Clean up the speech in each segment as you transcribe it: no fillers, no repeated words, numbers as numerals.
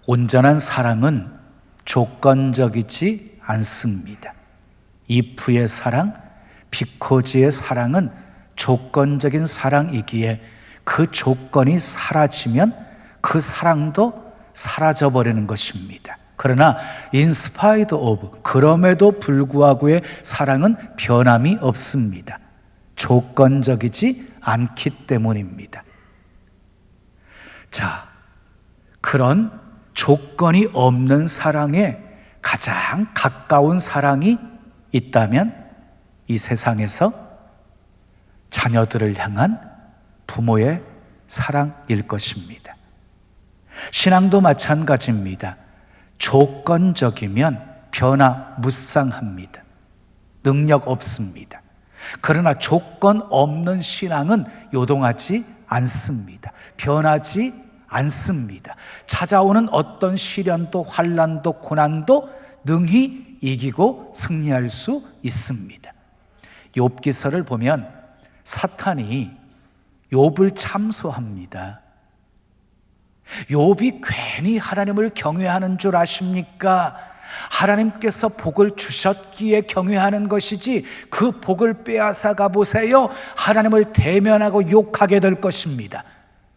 온전한 사랑은 조건적이지 않습니다. 이프의 사랑, 비코즈의 사랑은 조건적인 사랑이기에 그 조건이 사라지면 그 사랑도 사라져버리는 것입니다. 그러나 인스파이드 오브, 그럼에도 불구하고의 사랑은 변함이 없습니다. 조건적이지 않기 때문입니다. 자, 그런 조건이 없는 사랑에 가장 가까운 사랑이 있다면 이 세상에서 자녀들을 향한 부모의 사랑일 것입니다. 신앙도 마찬가지입니다. 조건적이면 변화무쌍합니다. 능력 없습니다. 그러나 조건 없는 신앙은 요동하지 않습니다. 변하지 않습니다. 찾아오는 어떤 시련도 환난도 고난도 능히 이기고 승리할 수 있습니다. 욥기서를 보면 사탄이 욥을 참소합니다. 욥이 괜히 하나님을 경외하는 줄 아십니까? 하나님께서 복을 주셨기에 경외하는 것이지 그 복을 빼앗아 가보세요. 하나님을 대면하고 욕하게 될 것입니다.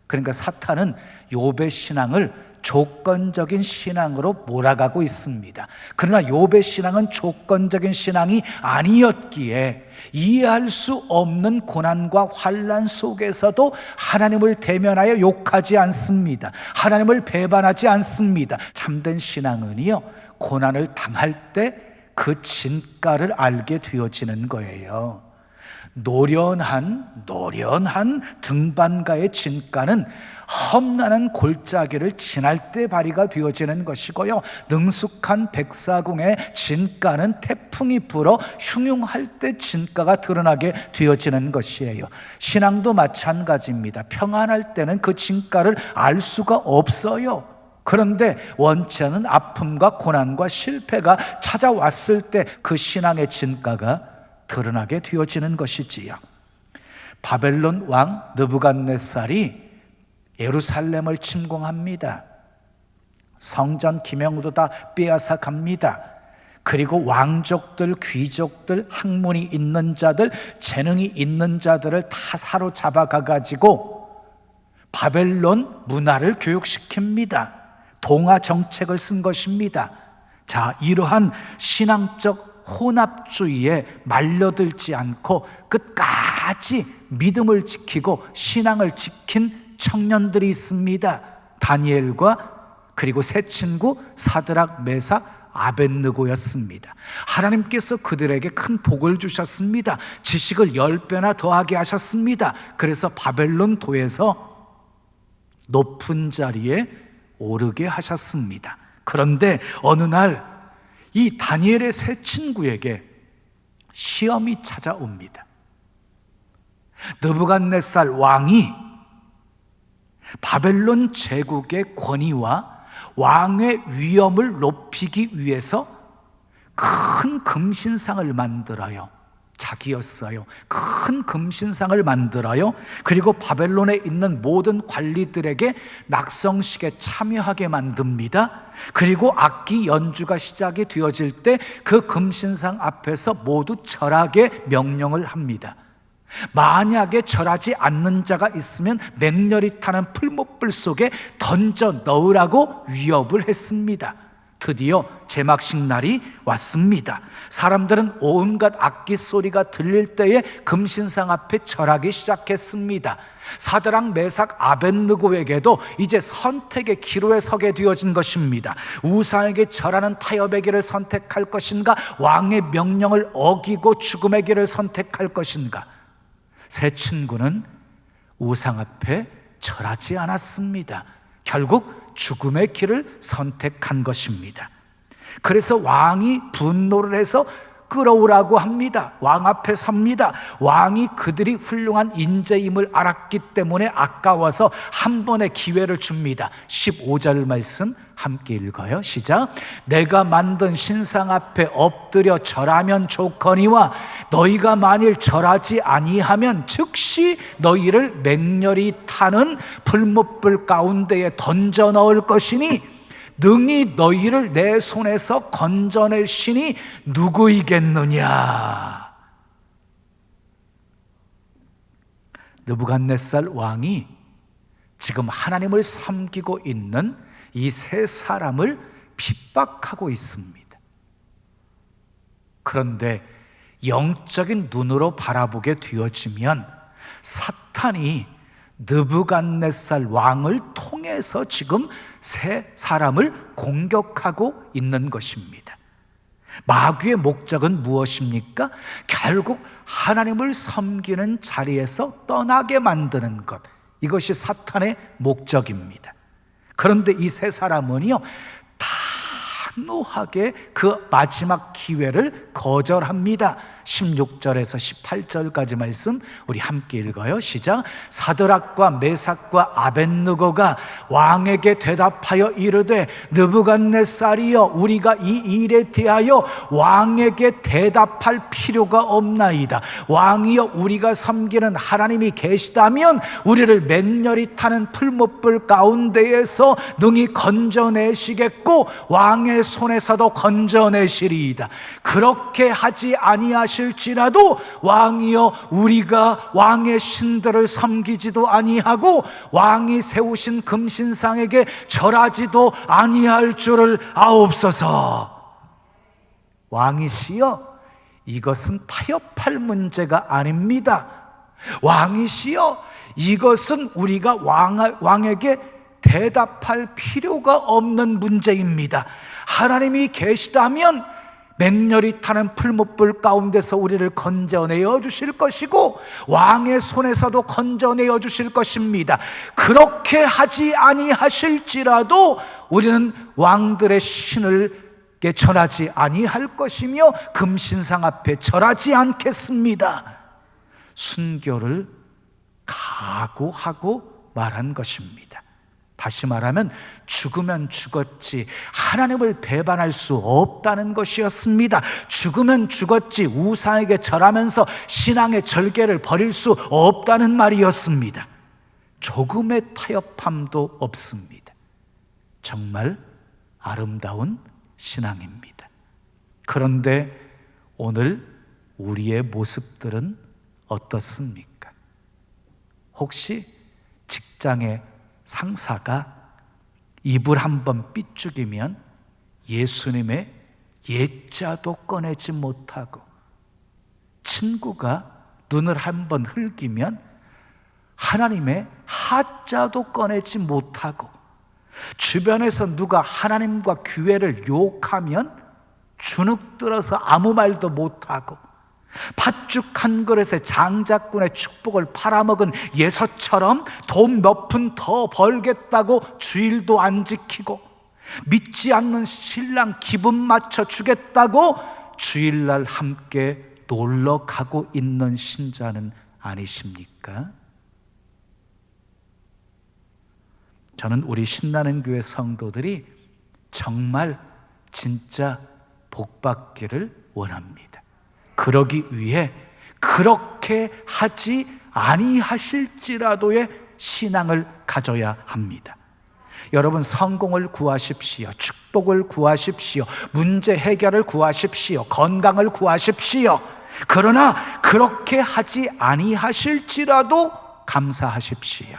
그러니까 사탄은 욥의 신앙을 조건적인 신앙으로 몰아가고 있습니다. 그러나 욥의 신앙은 조건적인 신앙이 아니었기에 이해할 수 없는 고난과 환난 속에서도 하나님을 대면하여 욕하지 않습니다. 하나님을 배반하지 않습니다. 참된 신앙은요, 고난을 당할 때 그 진가를 알게 되어지는 거예요. 노련한 등반가의 진가는 험난한 골짜기를 지날 때 발휘가 되어지는 것이고요, 능숙한 백사공의 진가는 태풍이 불어 흉흉할 때 진가가 드러나게 되어지는 것이에요. 신앙도 마찬가지입니다. 평안할 때는 그 진가를 알 수가 없어요. 그런데 원치 않은 아픔과 고난과 실패가 찾아왔을 때 그 신앙의 진가가 드러나게 되어지는 것이지요. 바벨론 왕 느부갓네살이 예루살렘을 침공합니다. 성전 기명도 다 빼앗아 갑니다. 그리고 왕족들, 귀족들, 학문이 있는 자들, 재능이 있는 자들을 다 사로잡아 가지고 바벨론 문화를 교육시킵니다. 동화 정책을 쓴 것입니다. 자, 이러한 신앙적 혼합주의에 말려들지 않고 끝까지 믿음을 지키고 신앙을 지킨 청년들이 있습니다. 다니엘과 그리고 세 친구 사드락, 메삭, 아벳느고였습니다. 하나님께서 그들에게 큰 복을 주셨습니다. 지식을 10배나 더하게 하셨습니다. 그래서 바벨론 도에서 높은 자리에 오르게 하셨습니다. 그런데 어느 날 이 다니엘의 세 친구에게 시험이 찾아옵니다. 느부갓네살 왕이 바벨론 제국의 권위와 왕의 위엄을 높이기 위해서 큰 금신상을 만들어요. 자기였어요. 큰 금신상을 만들어요. 그리고 바벨론에 있는 모든 관리들에게 낙성식에 참여하게 만듭니다. 그리고 악기 연주가 시작이 되어질 때 그 금신상 앞에서 모두 절하게 명령을 합니다. 만약에 절하지 않는 자가 있으면 맹렬히 타는 풀못불 속에 던져 넣으라고 위협을 했습니다. 드디어 제막식 날이 왔습니다. 사람들은 온갖 악기 소리가 들릴 때에 금신상 앞에 절하기 시작했습니다. 사드락, 메삭, 아벳느고에게도 이제 선택의 기로에 서게 되어진 것입니다. 우상에게 절하는 타협의 길을 선택할 것인가, 왕의 명령을 어기고 죽음의 길을 선택할 것인가. 세 친구는 우상 앞에 절하지 않았습니다. 결국 죽음의 길을 선택한 것입니다. 그래서 왕이 분노를 해서 끌어오라고 합니다. 왕 앞에 섭니다. 왕이 그들이 훌륭한 인재임을 알았기 때문에 아까워서 한 번의 기회를 줍니다. 15절 말씀 함께 읽어요. 시작. 내가 만든 신상 앞에 엎드려 절하면 좋거니와 너희가 만일 절하지 아니하면 즉시 너희를 맹렬히 타는 풀못불 가운데에 던져 넣을 것이니 능히 너희를 내 손에서 건져낼 신이 누구이겠느냐. 느부갓네살 왕이 지금 하나님을 섬기고 있는 이 세 사람을 핍박하고 있습니다. 그런데 영적인 눈으로 바라보게 되어지면 사탄이 느부갓네살 왕을 통해서 지금 세 사람을 공격하고 있는 것입니다. 마귀의 목적은 무엇입니까? 결국 하나님을 섬기는 자리에서 떠나게 만드는 것, 이것이 사탄의 목적입니다. 그런데 이 세 사람은요, 단호하게 그 마지막 기회를 거절합니다. 16절에서 18절까지 말씀 우리 함께 읽어요. 시작. 사드락과 메삭과 아벳느고가 왕에게 대답하여 이르되 느부갓네살이여, 우리가 이 일에 대하여 왕에게 대답할 필요가 없나이다. 왕이여, 우리가 섬기는 하나님이 계시다면 우리를 맹렬히 타는 풀무불 가운데에서 능히 건져내시겠고 왕의 손에서도 건져내시리이다. 그렇게 하지 아니하실지라도 왕이여, 우리가 왕의 신들을 섬기지도 아니하고 왕이 세우신 금신상에게 절하지도 아니할 줄을 아옵소서. 왕이시여, 이것은 타협할 문제가 아닙니다. 왕이시여, 이것은 우리가 왕에게 대답할 필요가 없는 문제입니다. 하나님이 계시다면 맹렬히 타는 풀무불 가운데서 우리를 건져내어 주실 것이고 왕의 손에서도 건져내어 주실 것입니다. 그렇게 하지 아니하실지라도 우리는 왕들의 신을 전하지 아니할 것이며 금신상 앞에 절하지 않겠습니다. 순교를 각오하고 말한 것입니다. 다시 말하면 죽으면 죽었지 하나님을 배반할 수 없다는 것이었습니다. 죽으면 죽었지 우상에게 절하면서 신앙의 절개를 버릴 수 없다는 말이었습니다. 조금의 타협함도 없습니다. 정말 아름다운 신앙입니다. 그런데 오늘 우리의 모습들은 어떻습니까? 혹시 직장의 상사가 입을 한번 삐죽이면 예수님의 예자도 꺼내지 못하고, 친구가 눈을 한번 흘기면 하나님의 하자도 꺼내지 못하고, 주변에서 누가 하나님과 교회를 욕하면 주눅들어서 아무 말도 못하고, 팥죽 한 그릇에 장자꾼의 축복을 팔아먹은 예서처럼 돈 몇 푼 더 벌겠다고 주일도 안 지키고, 믿지 않는 신랑 기분 맞춰 주겠다고 주일날 함께 놀러 가고 있는 신자는 아니십니까? 저는 우리 신나는 교회 성도들이 정말 진짜 복받기를 원합니다. 그러기 위해 그렇게 하지 아니하실지라도의 신앙을 가져야 합니다. 여러분, 성공을 구하십시오. 축복을 구하십시오. 문제 해결을 구하십시오. 건강을 구하십시오. 그러나 그렇게 하지 아니하실지라도 감사하십시오.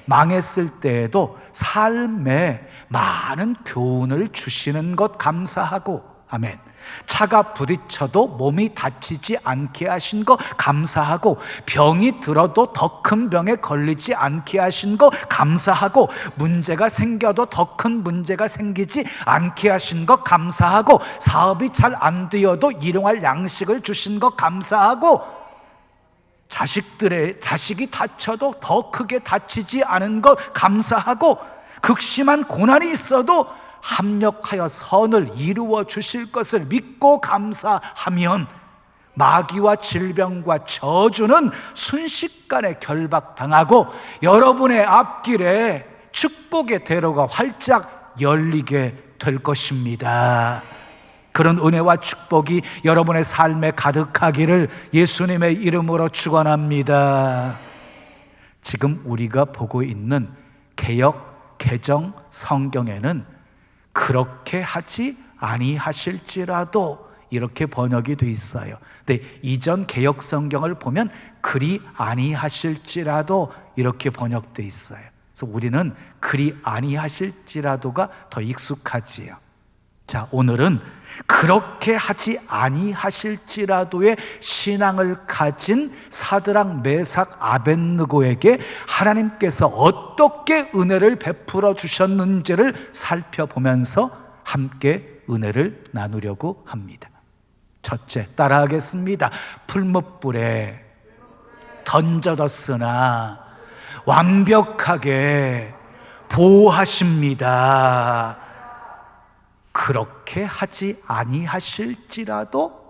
망했을 때에도 삶에 많은 교훈을 주시는 것 감사하고, 아멘. 차가 부딪혀도 몸이 다치지 않게 하신 거 감사하고, 병이 들어도 더 큰 병에 걸리지 않게 하신 거 감사하고, 문제가 생겨도 더 큰 문제가 생기지 않게 하신 거 감사하고, 사업이 잘 안 되어도 일용할 양식을 주신 거 감사하고, 자식이 다쳐도 더 크게 다치지 않은 것 감사하고, 극심한 고난이 있어도 합력하여 선을 이루어 주실 것을 믿고 감사하면 마귀와 질병과 저주는 순식간에 결박당하고 여러분의 앞길에 축복의 대로가 활짝 열리게 될 것입니다. 그런 은혜와 축복이 여러분의 삶에 가득하기를 예수님의 이름으로 축원합니다. 지금 우리가 보고 있는 개역 개정 성경에는 그렇게 하지 아니하실지라도 이렇게 번역이 돼 있어요. 근데 이전 개역 성경을 보면 그리 아니하실지라도 이렇게 번역돼 있어요. 그래서 우리는 그리 아니하실지라도가 더 익숙하지요. 자, 오늘은 그렇게 하지 아니하실지라도의 신앙을 가진 사드락, 메삭, 아벳느고에게 하나님께서 어떻게 은혜를 베풀어 주셨는지를 살펴보면서 함께 은혜를 나누려고 합니다. 첫째, 따라하겠습니다. 풀무불에 던져뒀으나 완벽하게 보호하십니다. 그렇게 하지 아니하실지라도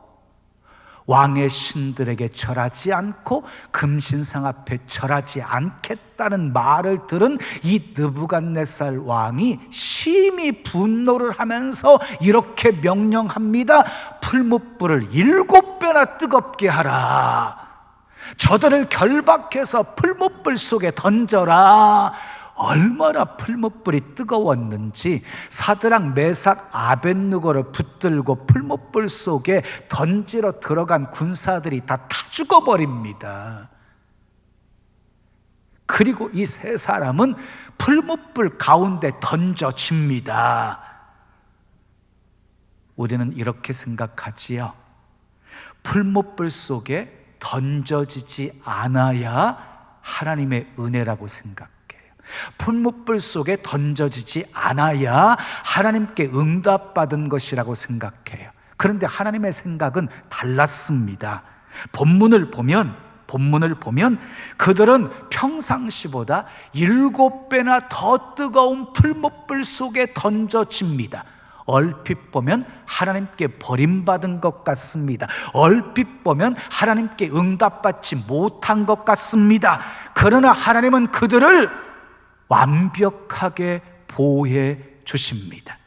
왕의 신들에게 절하지 않고 금신상 앞에 절하지 않겠다는 말을 들은 이 느부갓네살 왕이 심히 분노를 하면서 이렇게 명령합니다. 풀무불을 7배나 뜨겁게 하라. 저들을 결박해서 풀무불 속에 던져라. 얼마나 풀무불이 뜨거웠는지 사드락, 메삭, 아벳느고를 붙들고 풀무불 속에 던지러 들어간 군사들이 다 죽어버립니다. 그리고 이 세 사람은 풀무불 가운데 던져집니다. 우리는 이렇게 생각하지요. 풀무불 속에 던져지지 않아야 하나님의 은혜라고 생각해요. 풀무불 속에 던져지지 않아야 하나님께 응답받은 것이라고 생각해요. 그런데 하나님의 생각은 달랐습니다. 본문을 보면 그들은 평상시보다 7배나 더 뜨거운 풀무불 속에 던져집니다. 얼핏 보면 하나님께 버림받은 것 같습니다. 얼핏 보면 하나님께 응답받지 못한 것 같습니다. 그러나 하나님은 그들을 완벽하게 보호해 주십니다.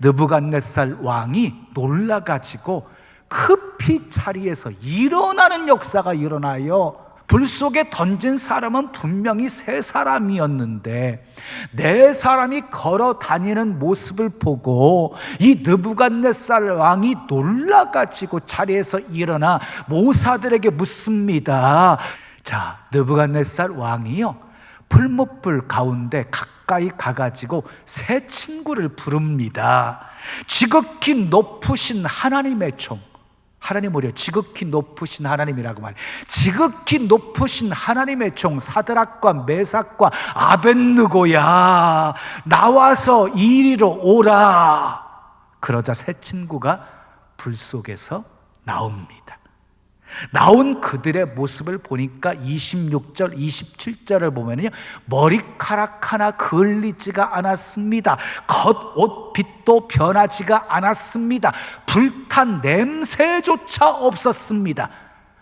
느부갓네살 왕이 놀라가지고 급히 자리에서 일어나는 역사가 일어나요. 불 속에 던진 사람은 분명히 3사람이었는데 4사람이 걸어 다니는 모습을 보고 이 느부갓네살 왕이 놀라가지고 자리에서 일어나 모사들에게 묻습니다. 자, 느부갓네살 왕이요, 풀무불 가운데 가까이 가가지고 세 친구를 부릅니다. 지극히 높으신 하나님의 종, 하나님 우리가 지극히 높으신 하나님이라고 말해요. 지극히 높으신 하나님의 종 사드락과 메삭과 아벳느고야, 나와서 이리로 오라. 그러자 세 친구가 불 속에서 나옵니다. 나온 그들의 모습을 보니까 26절, 27절을 보면요, 머리카락 하나 그을리지가 않았습니다. 겉옷 빛도 변하지가 않았습니다. 불탄 냄새조차 없었습니다.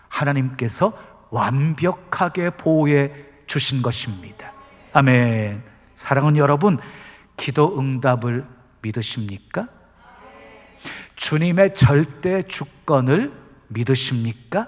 하나님께서 완벽하게 보호해 주신 것입니다. 아멘. 사랑하는 여러분, 기도 응답을 믿으십니까? 주님의 절대 주권을 믿으십니까?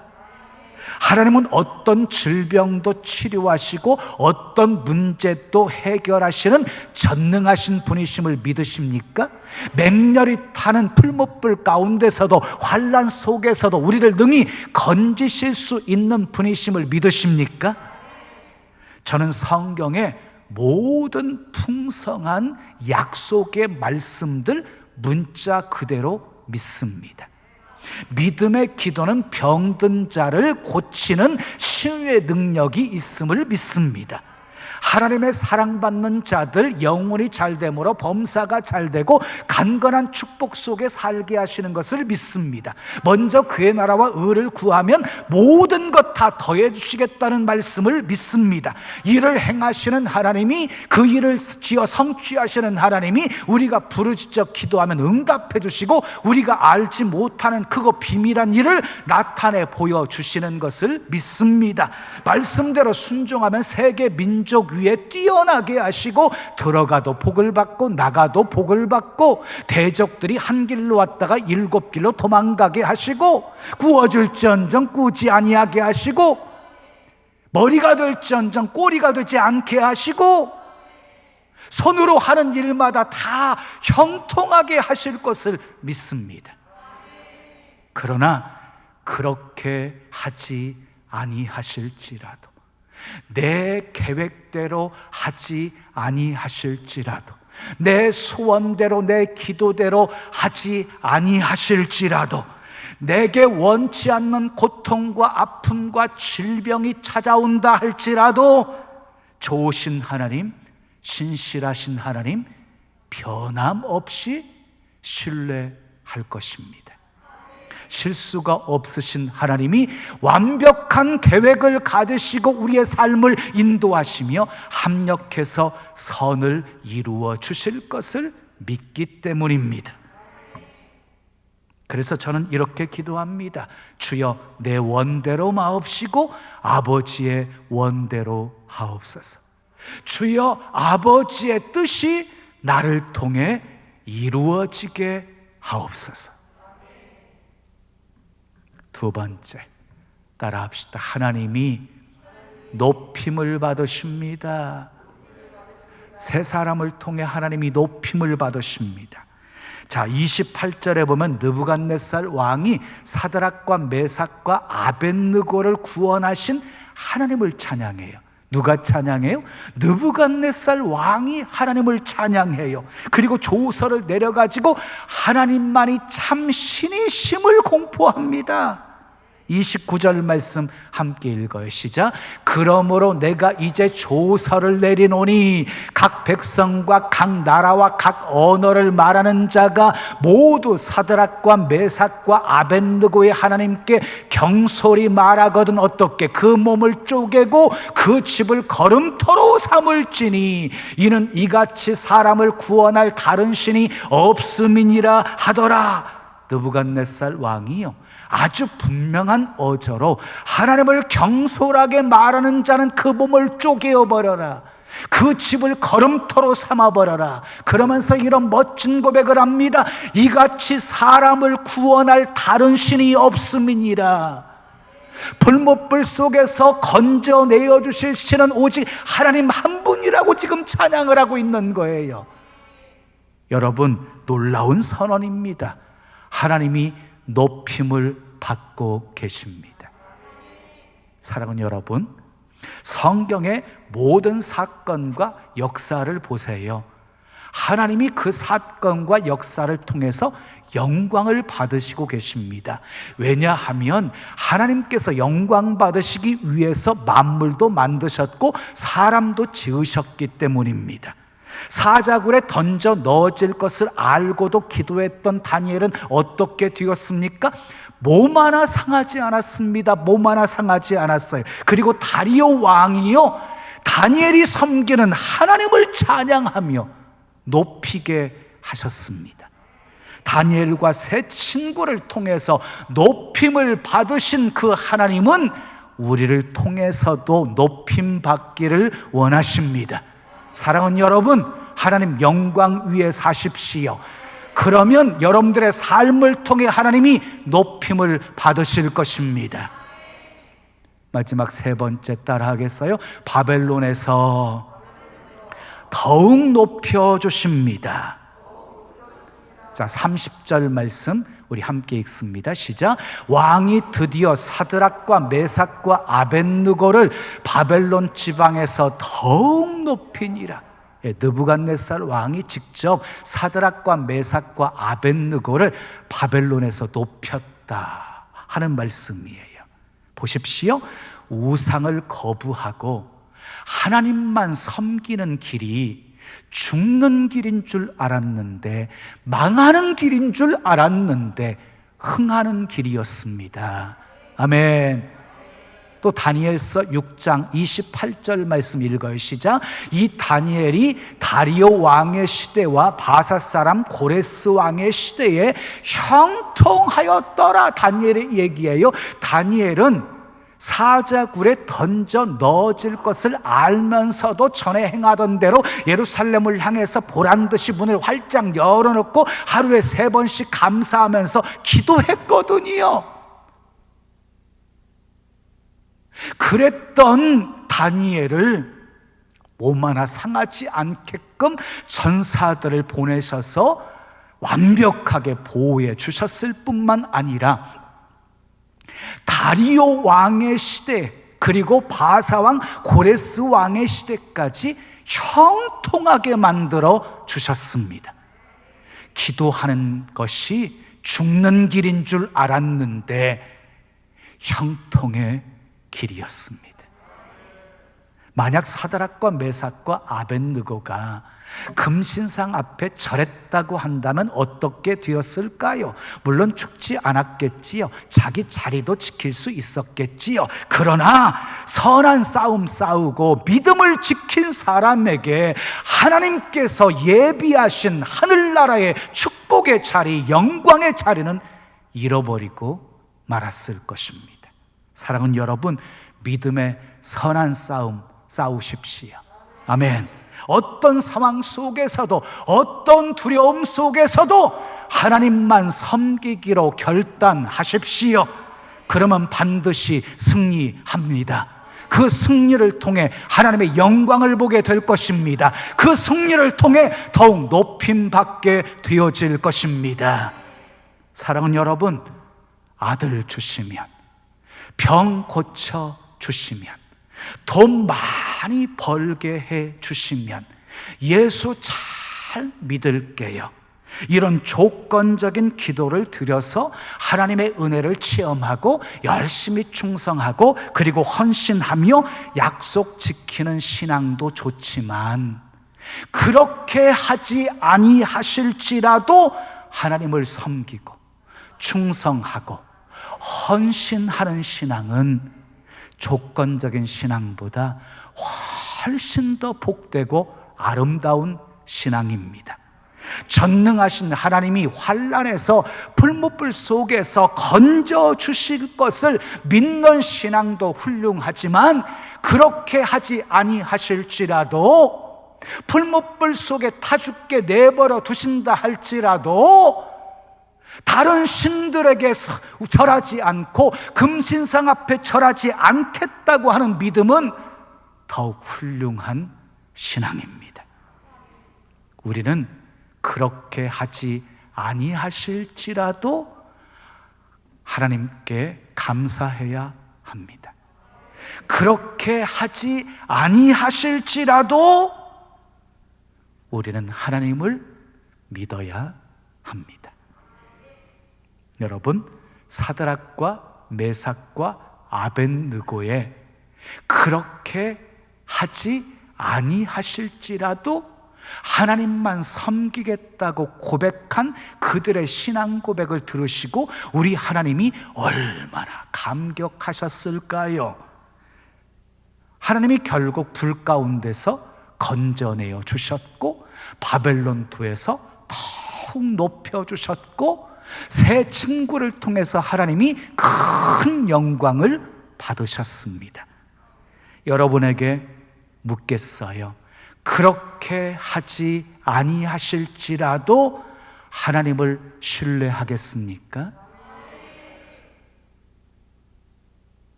하나님은 어떤 질병도 치료하시고 어떤 문제도 해결하시는 전능하신 분이심을 믿으십니까? 맹렬히 타는 풀무불 가운데서도 환난 속에서도 우리를 능히 건지실 수 있는 분이심을 믿으십니까? 저는 성경의 모든 풍성한 약속의 말씀들 문자 그대로 믿습니다. 믿음의 기도는 병든 자를 고치는 치유의 능력이 있음을 믿습니다. 하나님의 사랑받는 자들 영혼이 잘됨으로 범사가 잘되고 강건한 축복 속에 살게 하시는 것을 믿습니다. 먼저 그의 나라와 의를 구하면 모든 것 다 더해 주시겠다는 말씀을 믿습니다. 이를 행하시는 하나님이, 그 일을 지어 성취하시는 하나님이 우리가 부르짖어 기도하면 응답해 주시고 우리가 알지 못하는 크고 비밀한 일을 나타내 보여주시는 것을 믿습니다. 말씀대로 순종하면 세계 민족 위에 뛰어나게 하시고 들어가도 복을 받고 나가도 복을 받고 대적들이 한 길로 왔다가 7길로 도망가게 하시고 구워줄지언정 꾸지 아니하게 하시고 머리가 될지언정 꼬리가 되지 않게 하시고 손으로 하는 일마다 다 형통하게 하실 것을 믿습니다. 그러나 그렇게 하지 아니하실지라도, 내 계획대로 하지 아니하실지라도, 내 소원대로 내 기도대로 하지 아니하실지라도, 내게 원치 않는 고통과 아픔과 질병이 찾아온다 할지라도 좋으신 하나님, 신실하신 하나님, 변함없이 신뢰할 것입니다. 실수가 없으신 하나님이 완벽한 계획을 가지시고 우리의 삶을 인도하시며 합력해서 선을 이루어 주실 것을 믿기 때문입니다. 그래서 저는 이렇게 기도합니다. 주여, 내 원대로 마옵시고 아버지의 원대로 하옵소서. 주여, 아버지의 뜻이 나를 통해 이루어지게 하옵소서. 두 번째, 따라합시다. 하나님이 높임을 받으십니다. 세 사람을 통해 하나님이 높임을 받으십니다. 자, 28절에 보면 느부갓네살 왕이 사드락과 메삭과 아벳느고를 구원하신 하나님을 찬양해요. 누가 찬양해요? 느부갓네살 왕이 하나님을 찬양해요. 그리고 조서를 내려가지고 하나님만이 참 신이심을 공포합니다. 29절 말씀 함께 읽어요. 시작. 그러므로 내가 이제 조서를 내리노니 각 백성과 각 나라와 각 언어를 말하는 자가 모두 사드락과 메삭과 아벳느고의 하나님께 경솔히 말하거든 어떻게 그 몸을 쪼개고 그 집을 걸음터로 삼을지니 이는 이같이 사람을 구원할 다른 신이 없음이니라 하더라. 느부갓네살 왕이요, 아주 분명한 어조로 하나님을 경솔하게 말하는 자는 그 몸을 쪼개어버려라, 그 집을 걸음터로 삼아버려라, 그러면서 이런 멋진 고백을 합니다. 이같이 사람을 구원할 다른 신이 없음이니라. 불못불 속에서 건져내어 주실 신은 오직 하나님 한 분이라고 지금 찬양을 하고 있는 거예요. 여러분, 놀라운 선언입니다. 하나님이 높임을 받고 계십니다. 사랑하는 여러분, 성경의 모든 사건과 역사를 보세요. 하나님이 그 사건과 역사를 통해서 영광을 받으시고 계십니다. 왜냐하면 하나님께서 영광 받으시기 위해서 만물도 만드셨고 사람도 지으셨기 때문입니다. 사자굴에 던져 넣어질 것을 알고도 기도했던 다니엘은 어떻게 되었습니까? 몸 하나 상하지 않았습니다. 몸 하나 상하지 않았어요. 그리고 다리오 왕이요, 다니엘이 섬기는 하나님을 찬양하며 높이게 하셨습니다. 다니엘과 세 친구를 통해서 높임을 받으신 그 하나님은 우리를 통해서도 높임 받기를 원하십니다. 사랑하는 여러분, 하나님 영광 위에 사십시오. 그러면 여러분들의 삶을 통해 하나님이 높임을 받으실 것입니다. 마지막 세 번째 따라하겠어요? 바벨론에서 더욱 높여주십니다. 자, 30절 말씀 우리 함께 읽습니다. 시작. 왕이 드디어 사드락과 메삭과 아벳느고를 바벨론 지방에서 더욱 높이니라. 느부갓네살 왕이 직접 사드락과 메삭과 아벳느고를 바벨론에서 높였다 하는 말씀이에요. 보십시오. 우상을 거부하고 하나님만 섬기는 길이 죽는 길인 줄 알았는데, 망하는 길인 줄 알았는데 흥하는 길이었습니다. 아멘. 또 다니엘서 6장 28절 말씀 읽어요. 시작. 이 다니엘이 다리오 왕의 시대와 바사 사람 고레스 왕의 시대에 형통하였더라. 다니엘의 얘기예요. 다니엘은 사자굴에 던져 넣어질 것을 알면서도 전에 행하던 대로 예루살렘을 향해서 보란듯이 문을 활짝 열어놓고 하루에 3번씩 감사하면서 기도했거든요. 그랬던 다니엘을 몸 하나 상하지 않게끔 전사들을 보내셔서 완벽하게 보호해 주셨을 뿐만 아니라 다리오 왕의 시대, 그리고 바사 왕, 고레스 왕의 시대까지 형통하게 만들어 주셨습니다. 기도하는 것이 죽는 길인 줄 알았는데 형통의 길이었습니다. 만약 사드락과 메삭과 아벳느고가 금신상 앞에 절했다고 한다면 어떻게 되었을까요? 물론 죽지 않았겠지요. 자기 자리도 지킬 수 있었겠지요. 그러나 선한 싸움 싸우고 믿음을 지킨 사람에게 하나님께서 예비하신 하늘나라의 축복의 자리, 영광의 자리는 잃어버리고 말았을 것입니다. 사랑하는 여러분, 믿음의 선한 싸움 싸우십시오. 아멘. 어떤 상황 속에서도, 어떤 두려움 속에서도 하나님만 섬기기로 결단하십시오. 그러면 반드시 승리합니다. 그 승리를 통해 하나님의 영광을 보게 될 것입니다. 그 승리를 통해 더욱 높임받게 되어질 것입니다. 사랑하는 여러분, 아들 주시면, 병 고쳐 주시면, 돈 많이 벌게 해 주시면 예수 잘 믿을게요, 이런 조건적인 기도를 드려서 하나님의 은혜를 체험하고 열심히 충성하고 그리고 헌신하며 약속 지키는 신앙도 좋지만, 그렇게 하지 아니하실지라도 하나님을 섬기고 충성하고 헌신하는 신앙은 조건적인 신앙보다 훨씬 더 복되고 아름다운 신앙입니다. 전능하신 하나님이 환난에서 풀무불 속에서 건져 주실 것을 믿는 신앙도 훌륭하지만, 그렇게 하지 아니하실지라도 풀무불 속에 타 죽게 내버려 두신다 할지라도 다른 신들에게 절하지 않고 금신상 앞에 절하지 않겠다고 하는 믿음은 더욱 훌륭한 신앙입니다. 우리는 그렇게 하지 아니하실지라도 하나님께 감사해야 합니다. 그렇게 하지 아니하실지라도 우리는 하나님을 믿어야 합니다. 여러분, 사드락과 메삭과 아벳느고에 그렇게 하지 아니하실지라도 하나님만 섬기겠다고 고백한 그들의 신앙 고백을 들으시고 우리 하나님이 얼마나 감격하셨을까요? 하나님이 결국 불 가운데서 건져내어 주셨고, 바벨론 도에서 더욱 높여주셨고, 새 친구를 통해서 하나님이 큰 영광을 받으셨습니다. 여러분에게 묻겠어요. 그렇게 하지 아니하실지라도 하나님을 신뢰하겠습니까?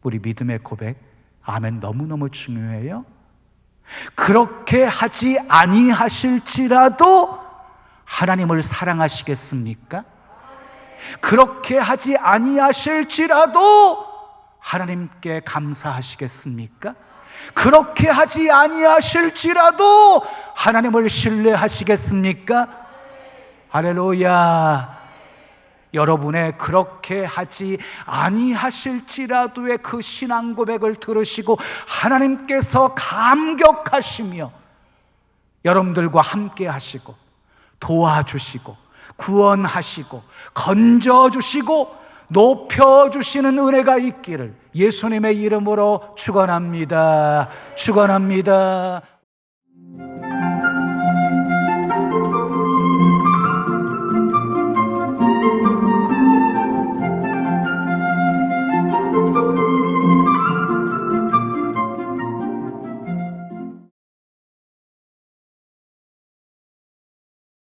우리 믿음의 고백, 아멘, 너무너무 중요해요. 그렇게 하지 아니하실지라도 하나님을 사랑하시겠습니까? 그렇게 하지 아니하실지라도 하나님께 감사하시겠습니까? 그렇게 하지 아니하실지라도 하나님을 신뢰하시겠습니까? 할렐루야. 여러분의 그렇게 하지 아니하실지라도의 그 신앙 고백을 들으시고 하나님께서 감격하시며 여러분들과 함께 하시고 도와주시고 구원하시고 건져주시고 높여주시는 은혜가 있기를 예수님의 이름으로 축원합니다. 축원합니다.